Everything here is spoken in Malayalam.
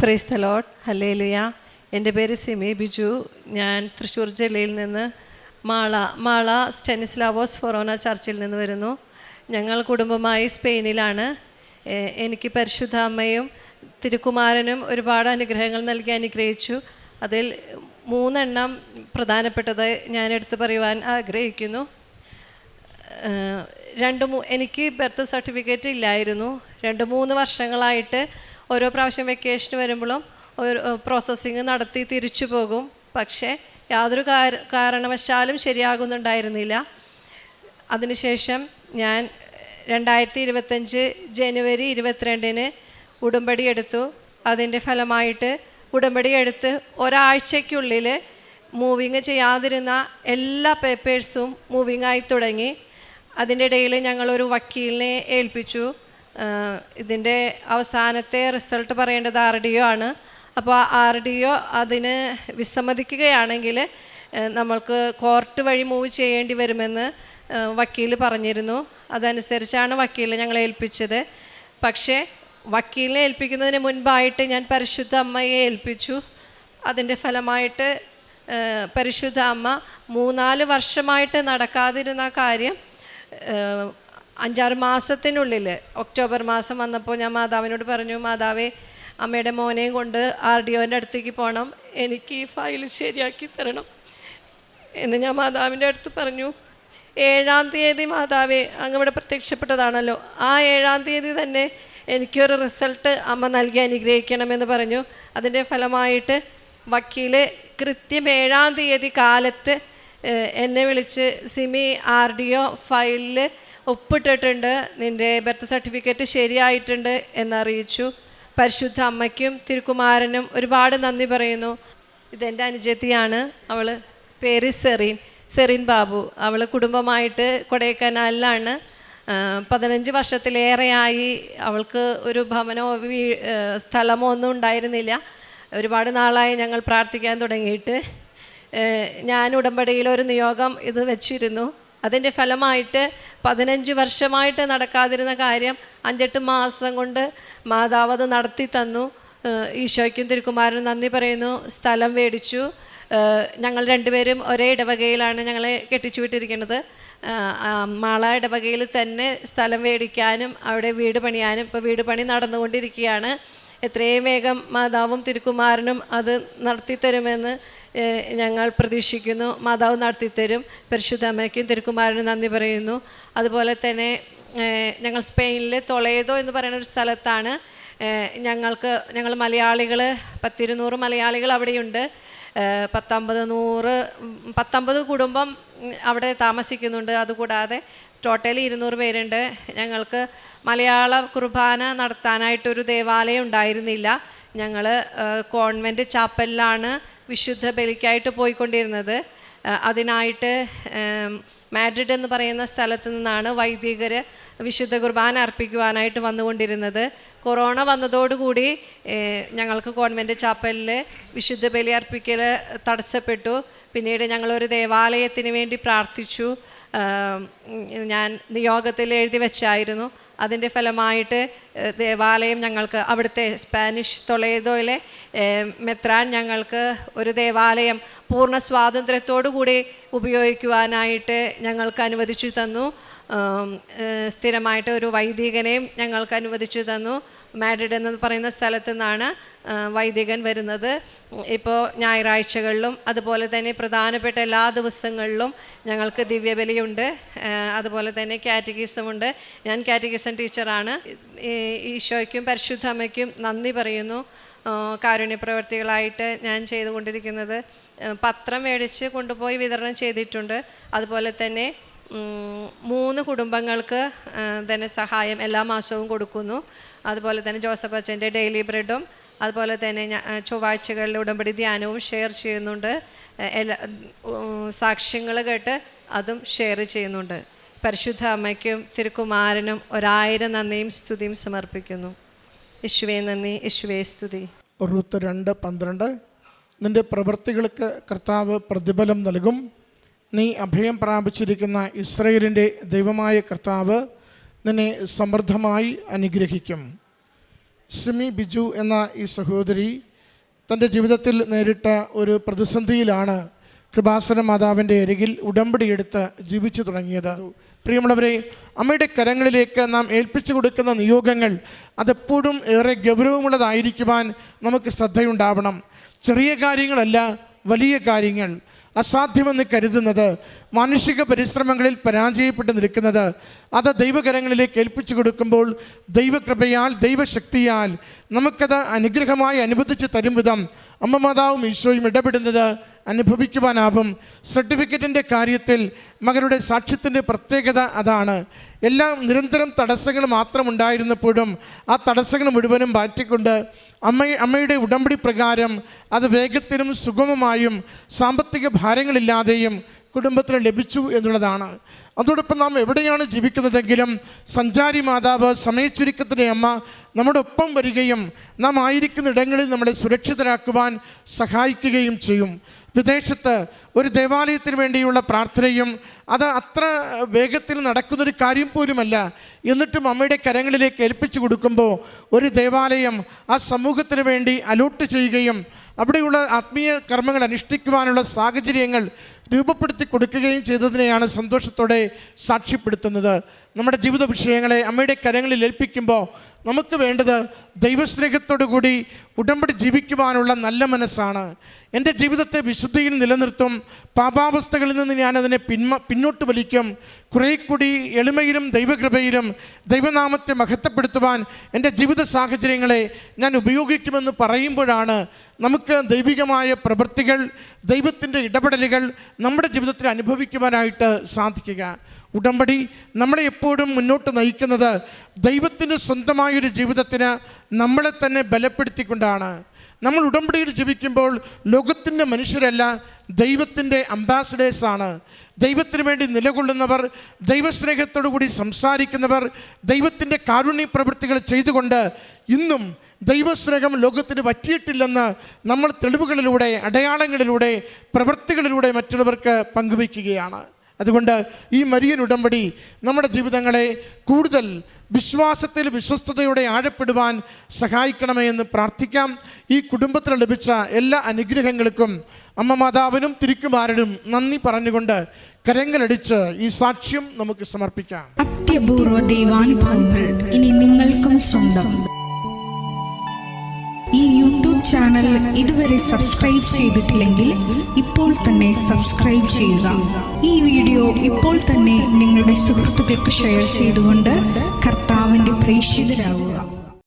Praise the Lord. ഹല്ലേലൂയ. എൻ്റെ പേര് സിമി ബിജു. ഞാൻ തൃശ്ശൂർ ജില്ലയിൽ നിന്ന് മാള സ്റ്റെനിസ്ലാവോസ് ഫൊറോന ചർച്ചിൽ നിന്ന് വരുന്നു. ഞങ്ങൾ കുടുംബമായി സ്പെയിനിലാണ്. എനിക്ക് പരിശുദ്ധ അമ്മയും തിരുക്കുമാരനും ഒരുപാട് അനുഗ്രഹങ്ങൾ നൽകി അനുഗ്രഹിച്ചു. അതിൽ 3 പ്രധാനപ്പെട്ടത് ഞാൻ എടുത്തു പറയുവാൻ ആഗ്രഹിക്കുന്നു. എനിക്ക് ബർത്ത് സർട്ടിഫിക്കറ്റ് ഇല്ലായിരുന്നു. 2-3 വർഷങ്ങളായിട്ട് ഓരോ പ്രാവശ്യം വെക്കേഷൻ വരുമ്പോഴും ഒരു പ്രോസസ്സിങ് നടത്തി തിരിച്ചു പോകും. പക്ഷേ യാതൊരു കാരണവശാലും ശരിയാകുന്നുണ്ടായിരുന്നില്ല. അതിനുശേഷം ഞാൻ 2025 ജനുവരി 22 ഉടമ്പടി എടുത്തു. അതിൻ്റെ ഫലമായിട്ട് ഉടമ്പടി എടുത്ത് ഒരാഴ്ചയ്ക്കുള്ളിൽ മൂവിങ് ചെയ്യാതിരുന്ന എല്ലാ പേപ്പേഴ്സും മൂവിങ്ങായി തുടങ്ങി. അതിൻ്റെ ഇടയിൽ ഞങ്ങളൊരു വക്കീലിനെ ഏൽപ്പിച്ചു. ഇതിൻ്റെ അവസാനത്തെ റിസൾട്ട് പറയേണ്ടത് RDO ആണ്. അപ്പോൾ RDO അതിന് വിസമ്മതിക്കുകയാണെങ്കിൽ നമ്മൾക്ക് കോർട്ട് വഴി മൂവ് ചെയ്യേണ്ടി വരുമെന്ന് വക്കീൽ പറഞ്ഞിരുന്നു. അതനുസരിച്ചാണ് വക്കീലിനെ ഞങ്ങൾ ഏൽപ്പിച്ചത്. പക്ഷേ വക്കീലിനെ ഏൽപ്പിക്കുന്നതിന് മുൻപായിട്ട് ഞാൻ പരിശുദ്ധ അമ്മയെ ഏൽപ്പിച്ചു. അതിൻ്റെ ഫലമായിട്ട് പരിശുദ്ധ അമ്മ 3-4 വർഷമായിട്ട് നടക്കാതിരുന്ന കാര്യം 5-6 മാസത്തിനുള്ളിൽ ഒക്ടോബർ മാസം വന്നപ്പോൾ ഞാൻ മാതാവിനോട് പറഞ്ഞു, മാതാവേ, അമ്മയുടെ മോനെയും കൊണ്ട് RDOൻ്റെ അടുത്തേക്ക് പോകണം, എനിക്ക് ഈ ഫയൽ ശരിയാക്കി തരണം എന്ന് ഞാൻ മാതാവിൻ്റെ അടുത്ത് പറഞ്ഞു. 7-ാം തീയതി മാതാവേ അങ്ങ് ഇവിടെ പ്രത്യക്ഷപ്പെട്ടതാണല്ലോ, ആ 7-ാം തീയതി തന്നെ എനിക്കൊരു റിസൾട്ട് അമ്മ നൽകി അനുഗ്രഹിക്കണമെന്ന് പറഞ്ഞു. അതിൻ്റെ ഫലമായിട്ട് വക്കീൽ കൃത്യം 7-ാം തീയതി കാലത്ത് എന്നെ വിളിച്ച്, സിമി, RDO ഫയലിൽ ഒപ്പിട്ടിട്ടുണ്ട്, നിൻ്റെ ബർത്ത് സർട്ടിഫിക്കറ്റ് ശരിയായിട്ടുണ്ട് എന്നറിയിച്ചു. പരിശുദ്ധ അമ്മയ്ക്കും തിരുക്കുമാരനും ഒരുപാട് നന്ദി പറയുന്നു. ഇതെൻ്റെ അനുജത്തിയാണ്. അവൾ പേര് സെറീൻ ബാബു. അവൾ കുടുംബമായിട്ട് കൊടൈക്കനാലിലാണ്. 15 വർഷത്തിലേറെയായി അവൾക്ക് ഒരു ഭവനമോ സ്ഥലമോ ഒന്നും ഉണ്ടായിരുന്നില്ല. ഒരുപാട് നാളായി ഞങ്ങൾ പ്രാർത്ഥിക്കാൻ തുടങ്ങിയിട്ട്. ഞാൻ ഉടമ്പടിയിൽ ഒരു നിയോഗം ഇത് വെച്ചിരുന്നു. അതിൻ്റെ ഫലമായിട്ട് 15 വർഷമായിട്ട് നടക്കാതിരുന്ന കാര്യം 5-8 മാസം കൊണ്ട് മാതാവ് അത് നടത്തി തന്നു. ഈശോയ്ക്കും തിരുക്കുമാരനും നന്ദി പറയുന്നു. സ്ഥലം മേടിച്ചു. ഞങ്ങൾ 2 പേരും ഒരേ ഇടവകയിലാണ് ഞങ്ങളെ കെട്ടിച്ചു വിട്ടിരിക്കുന്നത്. മാള ഇടവകയിൽ തന്നെ സ്ഥലം മേടിക്കാനും അവിടെ വീട് പണിയാനും ഇപ്പോൾ വീട് പണി നടന്നുകൊണ്ടിരിക്കുകയാണ്. എത്രയും വേഗം മാതാവും തിരുക്കുമാരനും അത് നടത്തിത്തരുമെന്ന് ഞങ്ങൾ പ്രതീക്ഷിക്കുന്നു. മാതാവ് നടത്തിത്തരും. പരിശുദ്ധ അമ്മയ്ക്കും തിരുക്കുമാരനും നന്ദി പറയുന്നു. അതുപോലെ തന്നെ ഞങ്ങൾ സ്പെയിനിൽ ടൊളേദോ എന്ന് പറയുന്ന ഒരു സ്ഥലത്താണ്. ഞങ്ങൾ മലയാളികൾ 10-200 മലയാളികൾ അവിടെയുണ്ട്. 19 കുടുംബം അവിടെ താമസിക്കുന്നുണ്ട്. അതുകൂടാതെ ടോട്ടലി 200 പേരുണ്ട്. ഞങ്ങൾക്ക് മലയാള കുർബാന നടത്താനായിട്ടൊരു ദേവാലയം ഉണ്ടായിരുന്നില്ല. ഞങ്ങൾ കോൺവെൻറ്റ് ചാപ്പലിലാണ് വിശുദ്ധ ബലിക്കായിട്ട് പോയിക്കൊണ്ടിരുന്നത്. അതിനായിട്ട് മാഡ്രിഡ് എന്ന് പറയുന്ന സ്ഥലത്ത് നിന്നാണ് വൈദികർ വിശുദ്ധ കുർബാന അർപ്പിക്കുവാനായിട്ട് വന്നുകൊണ്ടിരുന്നത്. കൊറോണ വന്നതോടുകൂടി ഞങ്ങൾക്ക് കോൺവെൻറ്റ് ചാപ്പലിൽ വിശുദ്ധ ബലി അർപ്പിക്കൽ തടസ്സപ്പെട്ടു. പിന്നീട് ഞങ്ങളൊരു ദേവാലയത്തിന് വേണ്ടി പ്രാർത്ഥിച്ചു. ഞാൻ നിയോഗത്തിൽ എഴുതി വെച്ചായിരുന്നു. അതിൻ്റെ ഫലമായിട്ട് ദേവാലയം ഞങ്ങൾക്ക് അവിടുത്തെ സ്പാനിഷ് ടൊളേദോയിലെ മെത്രാൻ ഞങ്ങൾക്ക് ഒരു ദേവാലയം പൂർണ്ണ സ്വാതന്ത്ര്യത്തോടു കൂടി ഉപയോഗിക്കുവാനായിട്ട് ഞങ്ങൾക്ക് അനുവദിച്ചു തന്നു. സ്ഥിരമായിട്ട് ഒരു വൈദികനെയും ഞങ്ങൾക്ക് അനുവദിച്ചു തന്നു. മാഡ്രിഡ് എന്ന് പറയുന്ന സ്ഥലത്തു നിന്നാണ് വൈദികൻ വരുന്നത്. ഇപ്പോൾ ഞായറാഴ്ചകളിലും അതുപോലെ തന്നെ പ്രധാനപ്പെട്ട എല്ലാ ദിവസങ്ങളിലും ഞങ്ങൾക്ക് ദിവ്യബലിയുണ്ട്. അതുപോലെ തന്നെ കാറ്റഗിസമുണ്ട്. ഞാൻ കാറ്റഗിസം ടീച്ചറാണ്. ഈശോയ്ക്കും പരിശുദ്ധ അമ്മയ്ക്കും നന്ദി പറയുന്നു. കാരുണ്യപ്രവർത്തികളായിട്ട് ഞാൻ ചെയ്തുകൊണ്ടിരിക്കുന്നത് പത്രം മേടിച്ച് കൊണ്ടുപോയി വിതരണം ചെയ്തിട്ടുണ്ട്. അതുപോലെ തന്നെ 3 കുടുംബങ്ങൾക്ക് ധനസഹായം എല്ലാ മാസവും കൊടുക്കുന്നു. അതുപോലെ തന്നെ ജോസഫ് അച്ഛൻ്റെ ഡെയിലി ബ്രെഡും അതുപോലെ തന്നെ ചൊവ്വാഴ്ചകളിൽ ഉടമ്പടി ധ്യാനവും ഷെയർ ചെയ്യുന്നുണ്ട്. സാക്ഷ്യങ്ങൾ കേട്ട് അതും ഷെയർ ചെയ്യുന്നുണ്ട്. പരിശുദ്ധ അമ്മയ്ക്കും തിരുക്കുമാരനും 1000 നന്ദിയും സ്തുതിയും സമർപ്പിക്കുന്നു. യേശുവേ നന്ദി, യേശുവേ സ്തുതി. റൂത്ത് 2:12 നിന്റെ പ്രവൃത്തികൾക്ക് കർത്താവ് പ്രതിഫലം നൽകും. നീ അഭയം പ്രാപിച്ചിരിക്കുന്ന ഇസ്രായേലിൻ്റെ ദൈവമായ കർത്താവ് നിന്നെ സമൃദ്ധമായി അനുഗ്രഹിക്കും. സിമി ബിജു എന്ന ഈ സഹോദരി തൻ്റെ ജീവിതത്തിൽ നേരിട്ട ഒരു പ്രതിസന്ധിയിലാണ് കൃപാസന മാതാവിൻ്റെ അരികിൽ ഉടമ്പടിയെടുത്ത് ജീവിച്ചു തുടങ്ങിയത്. പ്രിയമുള്ളവരെ, അമ്മയുടെ കരങ്ങളിലേക്ക് നാം ഏൽപ്പിച്ചു കൊടുക്കുന്ന നിയോഗങ്ങൾ അതെപ്പോഴും ഏറെ ഗൗരവമുള്ളതായിരിക്കുവാൻ നമുക്ക് ശ്രദ്ധയുണ്ടാവണം. ചെറിയ കാര്യങ്ങളല്ല, വലിയ കാര്യങ്ങൾ. അസാധ്യമെന്ന് കരുതുന്നത്, മാനുഷിക പരിശ്രമങ്ങളിൽ പരാജയപ്പെട്ട് നിൽക്കുന്നത്, അത് ദൈവകരങ്ങളിലേക്ക് ഏൽപ്പിച്ചു കൊടുക്കുമ്പോൾ ദൈവകൃപയാൽ ദൈവശക്തിയാൽ നമുക്കത് അനുഗ്രഹമായി അനുവദിച്ച് തരും വിധം അമ്മ മാതാവും ഈശോയും ഇടപെടുന്നത് അനുഭവിക്കുവാനാവും. സർട്ടിഫിക്കറ്റിൻ്റെ കാര്യത്തിൽ മകനുടെ സാക്ഷ്യത്തിൻ്റെ പ്രത്യേകത അതാണ്. എല്ലാം നിരന്തരം തടസ്സങ്ങൾ മാത്രം ഉണ്ടായിരുന്നപ്പോഴും ആ തടസ്സങ്ങൾ മുഴുവനും മാറ്റിക്കൊണ്ട് അമ്മയുടെ ഉടമ്പടി പ്രകാരം അത് വേഗത്തിലും സുഗമമായും സാമ്പത്തിക ഭാരങ്ങളില്ലാതെയും കുടുംബത്തിന് ലഭിച്ചു എന്നുള്ളതാണ്. അതോടൊപ്പം നാം എവിടെയാണ് ജീവിക്കുന്നതെങ്കിലും സഞ്ചാരി മാതാവ്, സമയച്ചുരുക്കത്തിൻ്റെ അമ്മ നമ്മുടെ ഒപ്പം വരികയും നാം ആയിരിക്കുന്ന ഇടങ്ങളിൽ നമ്മളെ സുരക്ഷിതരാക്കുവാൻ സഹായിക്കുകയും ചെയ്യും. വിദേശത്ത് ഒരു ദേവാലയത്തിന് വേണ്ടിയുള്ള പ്രാർത്ഥനയും അത് അത്ര വേഗത്തിൽ നടക്കുന്നൊരു കാര്യം പോലുമല്ല. എന്നിട്ടും അമ്മയുടെ കരങ്ങളിലേക്ക് ഏൽപ്പിച്ചു കൊടുക്കുമ്പോൾ ഒരു ദേവാലയം ആ സമൂഹത്തിന് വേണ്ടി അലോട്ട് ചെയ്യുകയും അവിടെയുള്ള ആത്മീയ കർമ്മങ്ങൾ അനുഷ്ഠിക്കുവാനുള്ള സാഹചര്യങ്ങൾ രൂപപ്പെടുത്തി കൊടുക്കുകയും ചെയ്തതിനെയാണ് സന്തോഷത്തോടെ സാക്ഷ്യപ്പെടുത്തുന്നത്. നമ്മുടെ ജീവിത വിഷയങ്ങളെ അമ്മയുടെ കരങ്ങളിൽ ഏൽപ്പിക്കുമ്പോൾ നമുക്ക് വേണ്ടത് ദൈവസ്നേഹത്തോടു കൂടി ഉടമ്പടി ജീവിക്കുവാനുള്ള നല്ല മനസ്സാണ്. എൻ്റെ ജീവിതത്തെ വിശുദ്ധിയിൽ നിലനിർത്തും, പാപാവസ്ഥകളിൽ നിന്ന് ഞാനതിനെ പിന്നോട്ട് വലിക്കും, കുറേ കൂടി എളിമയിലും ദൈവകൃപയിലും ദൈവനാമത്തെ മഹത്വപ്പെടുത്തുവാൻ എൻ്റെ ജീവിത സാഹചര്യങ്ങളെ ഞാൻ ഉപയോഗിക്കുമെന്ന് പറയുമ്പോഴാണ് നമുക്ക് ദൈവികമായ പ്രവൃത്തികൾ, ദൈവത്തിൻ്റെ ഇടപെടലുകൾ നമ്മുടെ ജീവിതത്തിൽ അനുഭവിക്കുവാനായിട്ട് സാധിക്കുക. ഉടമ്പടി നമ്മളെ എപ്പോഴും മുന്നോട്ട് നയിക്കുന്നത് ദൈവത്തിൻ്റെ സ്വന്തമായൊരു ജീവിതത്തിന് നമ്മളെ തന്നെ ബലപ്പെടുത്തിക്കൊണ്ടാണ്. നമ്മൾ ഉടമ്പടിയിൽ ജീവിക്കുമ്പോൾ ലോകത്തിൻ്റെ മനുഷ്യരല്ല, ദൈവത്തിൻ്റെ അംബാസഡേഴ്സാണ്. ദൈവത്തിന് വേണ്ടി നിലകൊള്ളുന്നവർ, ദൈവസ്നേഹത്തോടു കൂടി സംസാരിക്കുന്നവർ, ദൈവത്തിൻ്റെ കാരുണ്യ പ്രവൃത്തികൾ ചെയ്തുകൊണ്ട് ഇന്നും ദൈവസ്നേഹം ലോകത്തിന് പറ്റിയിട്ടില്ലെന്ന് നമ്മൾ തെളിവുകളിലൂടെ, അടയാളങ്ങളിലൂടെ, പ്രവൃത്തികളിലൂടെ മറ്റുള്ളവർക്ക് പങ്കുവയ്ക്കുകയാണ്. അതുകൊണ്ട് ഈ മരിയൻ ഉടമ്പടി നമ്മുടെ ജീവിതങ്ങളെ കൂടുതൽ വിശ്വാസത്തിൽ വിശ്വസ്തയോടെ ആഴപ്പെടുവാൻ സഹായിക്കണമേ എന്ന് പ്രാർത്ഥിക്കാം. ഈ കുടുംബത്തിന് ലഭിച്ച എല്ലാ അനുഗ്രഹങ്ങൾക്കും അമ്മ മാതാവിനും തിരുക്കുമാരനും നന്ദി പറഞ്ഞുകൊണ്ട് കരങ്ങളടിച്ച് ഈ സാക്ഷ്യം നമുക്ക് സമർപ്പിക്കാം. അത്യപൂർവ ദൈവാനുഭവങ്ങൾ ഇനി നിങ്ങൾക്കും സ്വന്തം. ഈ യൂട്യൂബ് ചാനൽ ഇതുവരെ സബ്സ്ക്രൈബ് ചെയ്തിട്ടില്ലെങ്കിൽ ഇപ്പോൾ തന്നെ സബ്സ്ക്രൈബ് ചെയ്യുക. ഈ വീഡിയോ ഇപ്പോൾ തന്നെ നിങ്ങളുടെ സുഹൃത്തുക്കൾക്ക് ഷെയർ ചെയ്തുകൊണ്ട് കർത്താവിൻ്റെ പ്രേക്ഷിതരാകുക.